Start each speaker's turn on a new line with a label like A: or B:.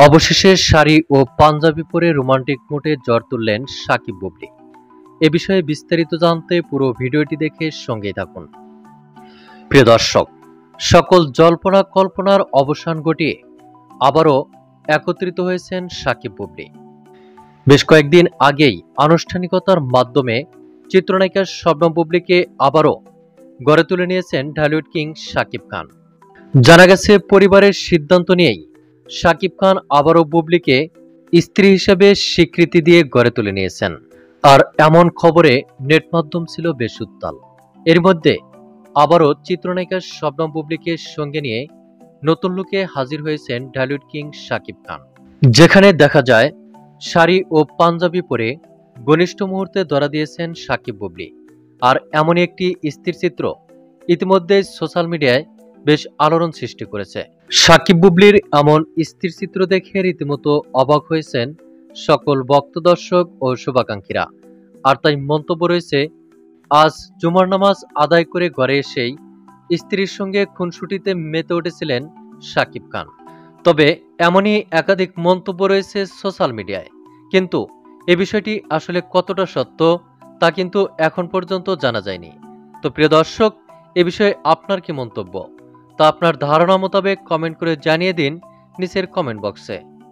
A: অবশেষে শাড়ি ও পাঞ্জাবি পরে রোমান্টিক মুডে জ্বর তুললেন সাকিব বুবলি। এ বিষয়ে বিস্তারিত জানতে পুরো ভিডিওটি দেখে সঙ্গেই থাকুন। প্রিয় দর্শক, সকল জল্পনা কল্পনার অবসান ঘটিয়ে আবারও একত্রিত হয়েছেন সাকিব বুবলি। বেশ কয়েকদিন আগেই আনুষ্ঠানিকতার মাধ্যমে চিত্রনায়িকা শবনম বুবলিকে আবারও গড়ে তুলে নিয়েছেন ঢালিউড কিং শাকিব খান। জানা গেছে, পরিবারের সিদ্ধান্ত নিয়েই শাকিব খান আবারও বুবলিকে স্ত্রী হিসেবে স্বীকৃতি দিয়ে গড়ে তুলে নিয়েছেন। আর এমন খবরে নেট মাধ্যম ছিল বেশ উত্তাল। এর মধ্যে আবারও চিত্রনায়িকা শবনম বুবলিকে সঙ্গে নিয়ে নতুন লুকে হাজির হয়েছেন ঢালিউড কিং শাকিব খান, যেখানে দেখা যায় শাড়ি ও পাঞ্জাবি পরে ঘনিষ্ঠ মুহূর্তে ধরা দিয়েছেন সাকিব বুবলি। আর এমনই একটি স্থিরচিত্র ইতিমধ্যে সোশ্যাল মিডিয়ায় বেশ আলোড়ন সৃষ্টি করেছে। সাকিব বুবলির এমন স্থিরচিত্র দেখে রীতিমতো অবাক হয়েছেন সকল ভক্ত দর্শক ও শুভাকাঙ্ক্ষীরা। আর তাই মন্তব্য রয়েছে, আজ জুমার নামাজ আদায় করে ঘরে এসেই স্ত্রীর সঙ্গে খুনসুটিতে মেতে উঠেছিলেন সাকিব খান। তবে এমনই একাধিক মন্তব্য রয়েছে সোশ্যাল মিডিয়ায়, কিন্তু এ বিষয়টি আসলে কতটা সত্য তা কিন্তু এখন পর্যন্ত জানা যায়নি। তো প্রিয় দর্শক, এ বিষয়ে আপনার কি মন্তব্য তা আপনার ধারণা মোতাবেক কমেন্ট করে জানিয়ে দিন নিচের কমেন্ট বক্সে।